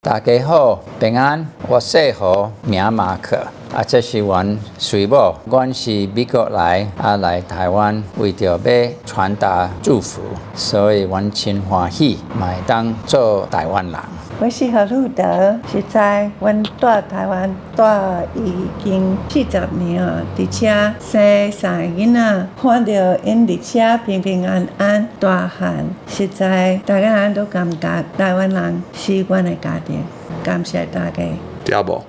大家好，平安，我姓何，名马可。这是阮随某，阮是美国来，来台湾为着要传达祝福，所以阮真欢喜，买当做台湾人。我是何路得，实在阮住台湾住已经40年啊，而且生3个囡仔，看到因伫车平平安安大汉，实在大家人都感觉台湾人是阮的家庭，感谢大家。Diabo.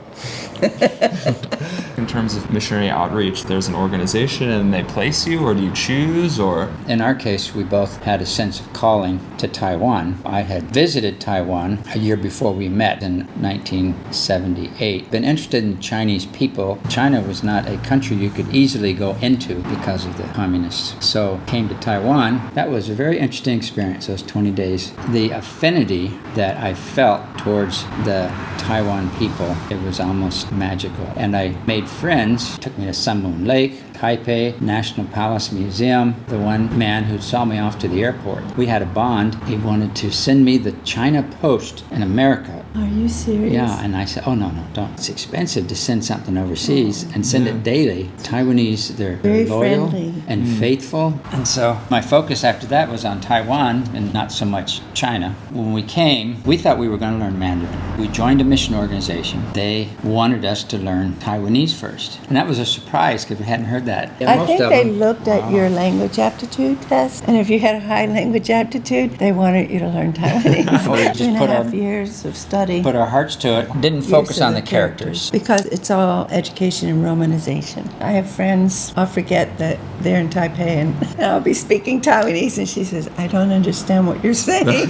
In terms of missionary outreach, there's an organization and they place you, or do you choose, or? In our case, we both had a sense of calling to Taiwan. I had visited Taiwan a year before we met in 1978. Been interested in Chinese people. China was not a country you could easily go into because of the communists. So came to Taiwan. That was a very interesting experience, those 20 days. The affinity that I felt towards the Taiwan people, it was almost magical. And I made friends. Took me to Sun Moon Lake, Taipei, National Palace Museum. The one man who saw me off to the airport, we had a bond. He wanted to send me the China Post in America. Are you serious? Yeah, and I said, oh, no, don't. It's expensive to send something overseas and send it daily. Taiwanese, they're very loyal friendly and faithful. And so my focus after that was on Taiwan and not so much China. When we came, we thought we were going to learn Mandarin. We joined a mission organization. They wanted us to learn Taiwanese first. And that was a surprise because we hadn't heard that. I think they looked at your language aptitude test, and if you had a high language aptitude, they wanted you to learn Taiwanese. 2.5 years of study. Put our hearts to it. Didn't focus on the characters. Because it's all education and romanization. I have friends, I'll forget that they're in Taipei and I'll be speaking Taiwanese and she says, I don't understand what you're saying.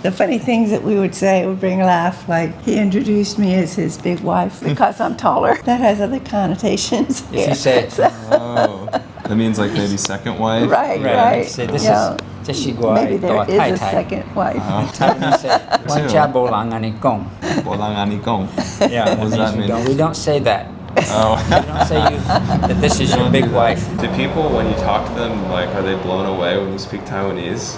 The funny things that we would say would bring a laugh, like he introduced me as his big wife because I'm taller. That has other connotations. If you say, Oh, that means like maybe second wife? Right. Say, this yeah. is Maybe there is a second wife. Taiwanese say, 我家没人安尼讲. 没人安尼讲. Yeah, what does that mean? We don't say that. Oh. We don't say that this is your big wife. Do people, when you talk to them, like, are they blown away when you speak Taiwanese?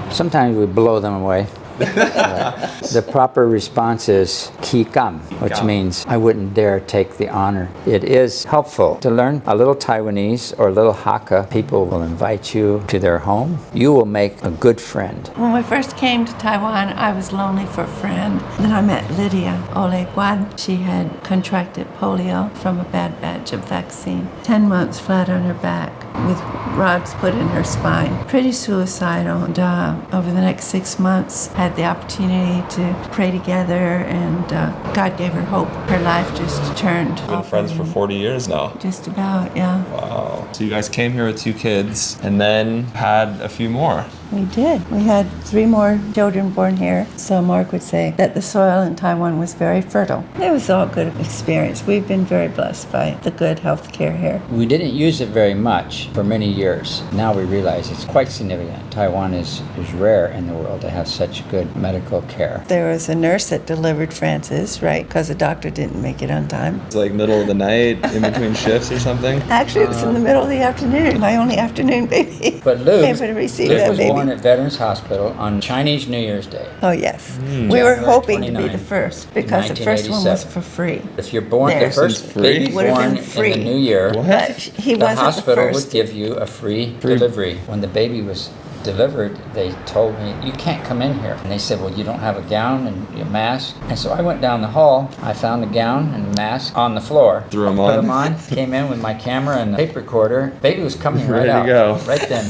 Sometimes we blow them away. The proper response is ki kam, which means I wouldn't dare take the honor. It is helpful to learn a little Taiwanese or a little Hakka. People will invite you to their home. You will make a good friend. When we first came to Taiwan, I was lonely for a friend. Then I met Lydia Ole Guan. She had contracted polio from a bad batch of vaccine. 10 months flat on her back with rods put in her spine. Pretty suicidal. And over the next 6 months, had the opportunity to pray together, and God gave her hope. Her life just turned. We've been friends for 40 years now. Just about, yeah. Wow. So you guys came here with 2 kids and then had a few more. We did. We had 3 more children born here. So Mark would say that the soil in Taiwan was very fertile. It was all a good experience. We've been very blessed by the good health care here. We didn't use it very much for many years. Now we realize it's quite significant. Taiwan is rare in the world to have such good medical care. There was a nurse that delivered Francis, right, because the doctor didn't make it on time. It's like middle of the night, in between shifts or something? Actually, it was in the middle of the afternoon. My only afternoon baby. But Luke came to receive was that baby. Born at Veterans Hospital on Chinese New Year's Day. Oh, yes. We were hoping to be 29, the first because the first one was for free. If you're born, There. the first Free? baby Would have born been free. in the new year, But he the wasn't the hospital would first. give you a free delivery. When the baby was delivered, they told me, you can't come in here. And they said, well, you don't have a gown and a mask. And so I went down the hall. I found a gown and a mask on the floor. Threw them Put on? them on. Came in with my camera and a tape recorder. Baby was coming right Ready to out. go. Right then.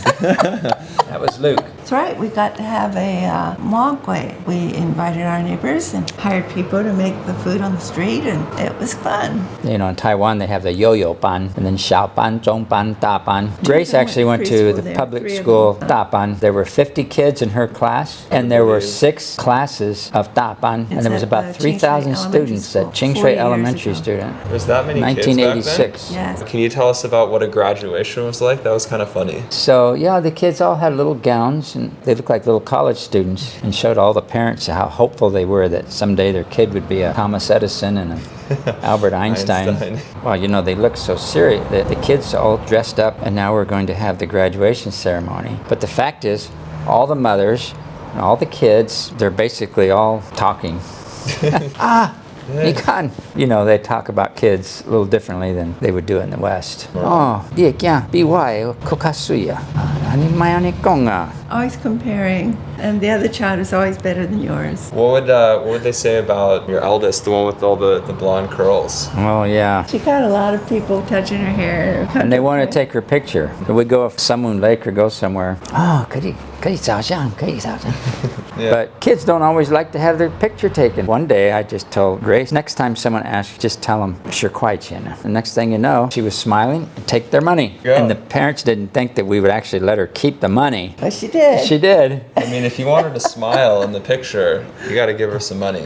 That was Luke. That's right. We got to have a mogwai. We invited our neighbors and hired people to make the food on the street, and it was fun. You know, in Taiwan, they have the yo-yo ban, and then xiao ban, zhong ban, da ban. Grace actually went to the public school da ban. There were 50 kids in her class, and there were 6 classes of da ban, and there was about 3,000 students at Chingshui Elementary student. There's that many kids back 1986. Yes. then? Can you tell us about what a graduation was like? That was kind of funny. So yeah, the kids all had little gowns, and they looked like little college students, and showed all the parents how hopeful they were that someday their kid would be a Thomas Edison and a Albert Einstein. Well, you know, they looked so serious. The kids all dressed up, and now we're going to have the graduation ceremony. But the fact is, all the mothers and all the kids, they're basically all talking. 你看, you know, they talk about kids a little differently than they would do in the West. Oh, 你的囝比我的更较水啊！你莫安尼讲啊！ Always comparing, and the other child is always better than yours. What would they say about your eldest, the one with all the blonde curls? Oh, yeah. She got a lot of people touching her hair. And they want to take her picture. We go if Sunmoon Lake or go somewhere. Oh, 可以照相. Yeah. But kids don't always like to have their picture taken. One day I just told Grace, next time someone asks, just tell them, 是快钱. The next thing you know, she was smiling and take their money. Yeah. And the parents didn't think that we would actually let her keep the money. But she did. She did. I mean, if you want her to smile in the picture, you got to give her some money.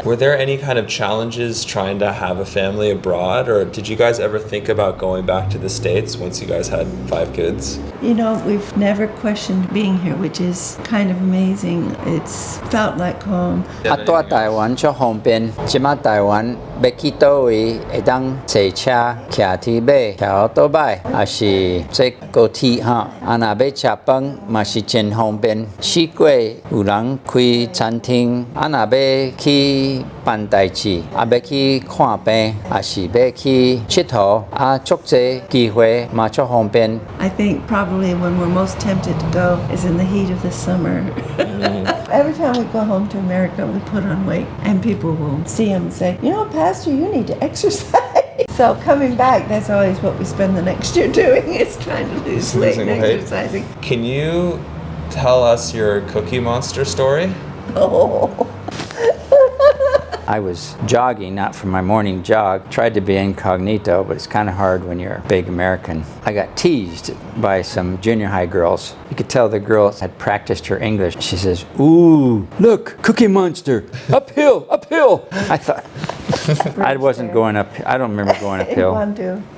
Were there any kind of challenges trying to have a family abroad, or did you guys ever think about going back to the States once you guys had 5 kids? You know, we've never questioned being here, which is kind of amazing. It's felt like home. 在台湾就方便，现在台湾要去倒位，会当坐车、骑铁马、骑奥多摆，还是坐高铁哈。若要吃饭，嘛是真方便。四界有人开餐厅，若要去办代志，要去看病，还是要去佚佗，足多机会嘛足方便。 I think probably when we're most tempted to go is in the heat of the summer. Every time we go home to America, we put on weight, and people will see them and say, you know, Pastor, you need to exercise. So coming back, that's always what we spend the next year doing, is trying to lose weight and exercising. Can you tell us your Cookie Monster story? Oh. I was jogging, not for my morning jog. Tried to be incognito, but it's kind of hard when you're a big American. I got teased by some junior high girls. You could tell the girl had practiced her English. She says, "Ooh, look, Cookie Monster, uphill, uphill." I thought, I wasn't going up. I don't remember going uphill.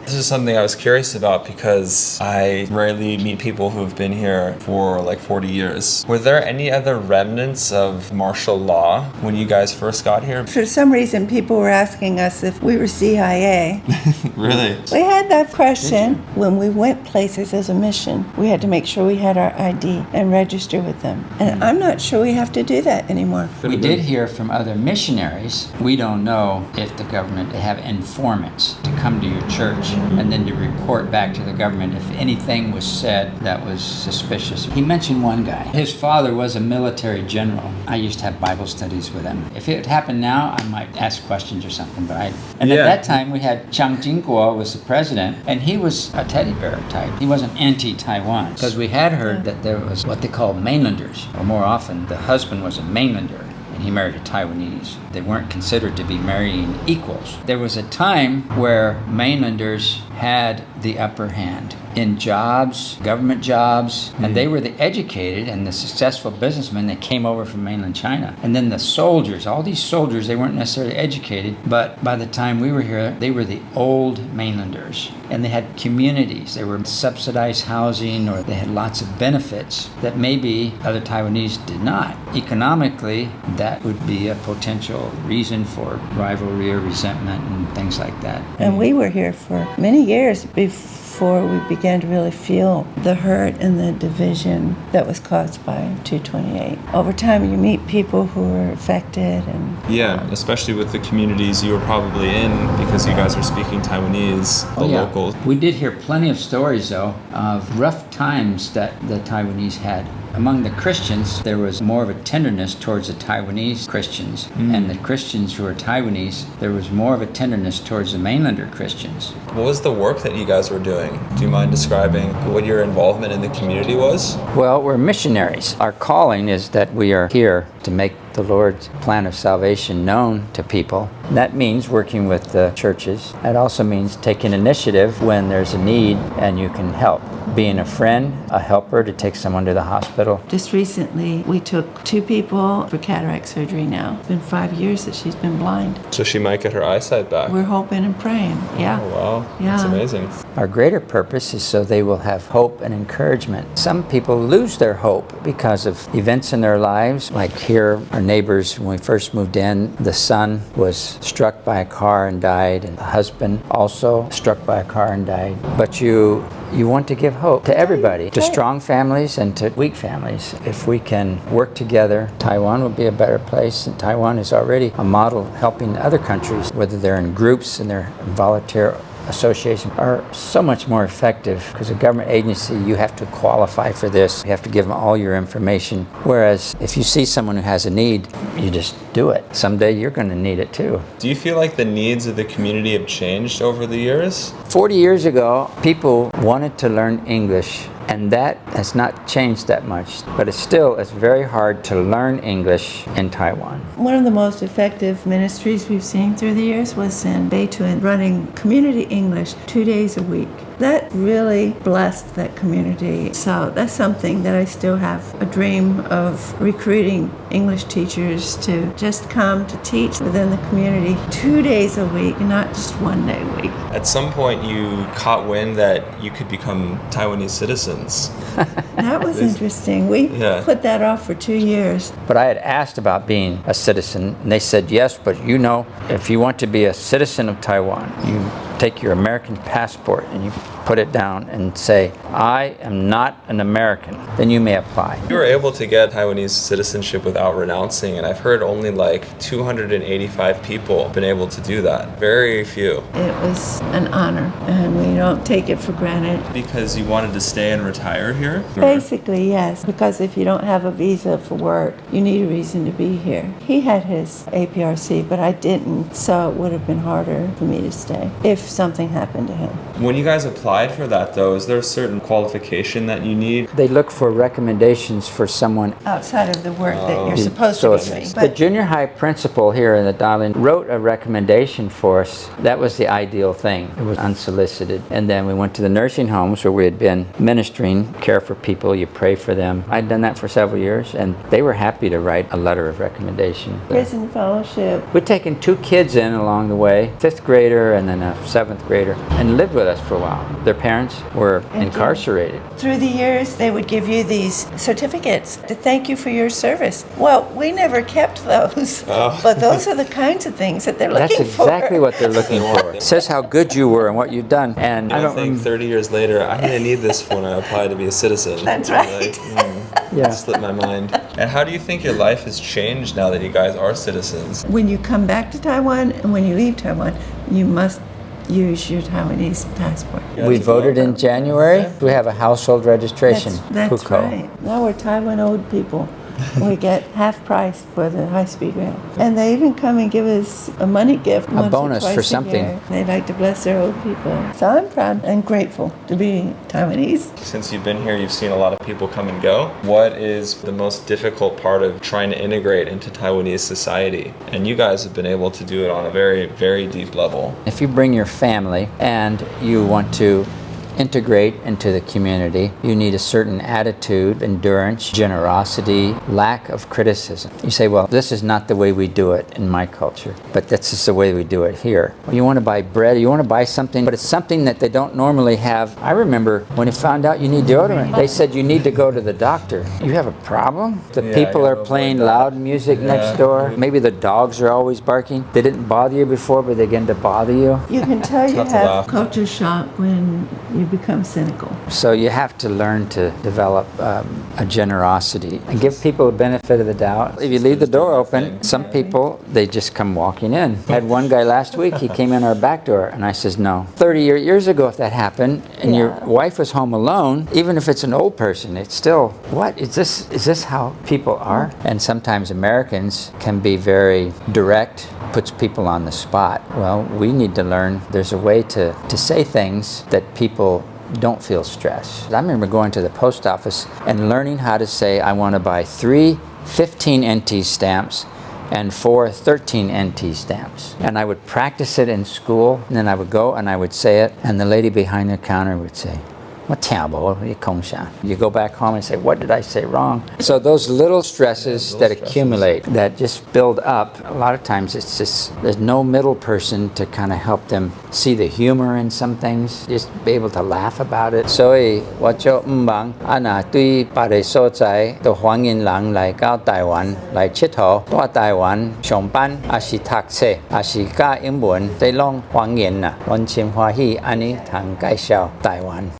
This is something I was curious about because I rarely meet people who have been here for like 40 years. Were there any other remnants of martial law when you guys first got here? For some reason, people were asking us if we were CIA. Really? We had that question when we went places as a mission. We had to make sure we had our ID and register with them. And I'm not sure we have to do that anymore. We did hear from other missionaries. We don't know if the government, they have informants to come to your church and then to report back to the government if anything was said that was suspicious. He mentioned one guy. His father was a military general. I used to have Bible studies with him. If it happened now, I might ask questions or something. At that time, we had Chiang Ching-kuo was the president, and he was a teddy bear type. He wasn't anti-Taiwan, because we had heard that there was what they call mainlanders, or more often, the husband was a mainlander. And he married a Taiwanese. They weren't considered to be marrying equals. There was a time where mainlanders had the upper hand in jobs, government jobs, and they were the educated and the successful businessmen that came over from mainland China. And then the soldiers, all these soldiers, they weren't necessarily educated, but by the time we were here, they were the old mainlanders. And they had communities, they were subsidized housing, or they had lots of benefits that maybe other Taiwanese did not. Economically, that would be a potential reason for rivalry or resentment and things like that. And we were here for many years before we began to really feel the hurt and the division that was caused by 228. Over time, you meet people who are affected, and yeah, especially with the communities you were probably in because you guys were speaking Taiwanese, the locals. We did hear plenty of stories, though, of rough times that the Taiwanese had. Among the Christians, there was more of a tenderness towards the Taiwanese Christians, and the Christians who were Taiwanese, there was more of a tenderness towards the mainlander Christians. What was the work that you guys were doing? Do you mind describing what your involvement in the community was? Well, we're missionaries. Our calling is that we are here to make the Lord's plan of salvation known to people. That means working with the churches. It also means taking initiative when there's a need and you can help. Being a friend, a helper to take someone to the hospital. Just recently, we took 2 people for cataract surgery now. It's been 5 years that she's been blind. So she might get her eyesight back. We're hoping and praying, yeah. Oh, wow. Yeah. That's amazing. Our greater purpose is so they will have hope and encouragement. Some people lose their hope because of events in their lives. Like here, our neighbors, when we first moved in, the son was struck by a car and died, and the husband also struck by a car and died. But you you want to give hope to everybody, to strong families and to weak families. If we can work together, Taiwan will be a better place. And Taiwan is already a model helping other countries, whether they're in groups and they're volunteer associations, are so much more effective because a government agency, you have to qualify for this. You have to give them all your information. Whereas if you see someone who has a need, you just do it. Someday you're going to need it too. Do you feel like the needs of the community have changed over the years? 40 years ago, people wanted to learn English. And that has not changed that much, but it's very hard to learn English in Taiwan. One of the most effective ministries we've seen through the years was in Beituan, running community English 2 days a week. That really blessed that community. So that's something that I still have a dream of recruiting English teachers to just come to teach within the community 2 days a week, not just 1 day a week. At some point, you caught wind that you could become Taiwanese citizens. That was interesting. We put that off for 2 years. But I had asked about being a citizen, and they said, yes, but you know, if you want to be a citizen of Taiwan, you take your American passport and you put it down and say, I am not an American, then you may apply. You were able to get Taiwanese citizenship without renouncing, and I've heard only like 285 people have been able to do that. Very few. It was an honor, and we don't take it for granted. Because you wanted to stay and retire here? Basically, yes, because if you don't have a visa for work, you need a reason to be here. He had his APRC, but I didn't, so it would have been harder for me to stay if something happened to him. When you guys applied for that, though, is there a certain qualification that you need? They look for recommendations for someone outside of the work that you're supposed so to be doing. The junior high principal here in the Darling wrote a recommendation for us. That was the ideal thing. It was unsolicited. And then we went to the nursing homes where we had been ministering, care for people, you pray for them. I'd done that for several years, and they were happy to write a letter of recommendation. Prison fellowship. We'd taken 2 kids in along the way, 5th grader and then a 7th grader, and lived with us for a while. Their parents were incarcerated. Through the years, they would give you these certificates to thank you for your service. Well, we never kept those, but those are the kinds of things that they're looking for. That's exactly what they're looking for. It says how good you were and what you've done. And I think 30 years later, I'm going to need this when I apply to be a citizen. That's right. Yeah. It slipped my mind. And how do you think your life has changed now that you guys are citizens? When you come back to Taiwan and when you leave Taiwan, you must use your Taiwanese passport. We voted in January. We have a household registration. That's right. Now we're Taiwan old people. We get half price for the high-speed rail. And they even come and give us a money gift. A bonus for something. They like to bless their old people. So I'm proud and grateful to be Taiwanese. Since you've been here, you've seen a lot of people come and go. What is the most difficult part of trying to integrate into Taiwanese society? And you guys have been able to do it on a very, very deep level. If you bring your family and you want to integrate into the community, you need a certain attitude, endurance, generosity, lack of criticism. You say, well, this is not the way we do it in my culture, but this is the way we do it here. Well, you want to buy bread, you want to buy something, but it's something that they don't normally have. I remember when I found out you need deodorant, they said you need to go to the doctor. You have a problem? The people are playing loud music next door. Maybe the dogs are always barking. They didn't bother you before, but they begin to bother you. You can tell you have culture shock when you become cynical. So you have to learn to develop a generosity and give people the benefit of the doubt. If you leave the door open, some people, they just come walking in. I had one guy last week, he came in our back door and I says, no. 30 years ago if that happened and your wife was home alone, even if it's an old person, it's still, what? Is this how people are? And sometimes Americans can be very direct, puts people on the spot. Well, we need to learn there's a way to say things that people don't feel stressed. I remember going to the post office and learning how to say, I want to buy 3 15 NT stamps and 4 13 NT stamps. And I would practice it in school, and then I would go and I would say it, and the lady behind the counter would say, you go back home and say, what did I say wrong? So those little stresses that accumulate, that just build up, a lot of times it's just, there's no middle person to kind of help them see the humor in some things, just be able to laugh about it. 所以我就忙对别的所在都欢迎人来到台湾来佚佗，到台湾上班，还是读书，还是教英文，都拢欢迎啦，我真欢喜安尼通介绍台湾。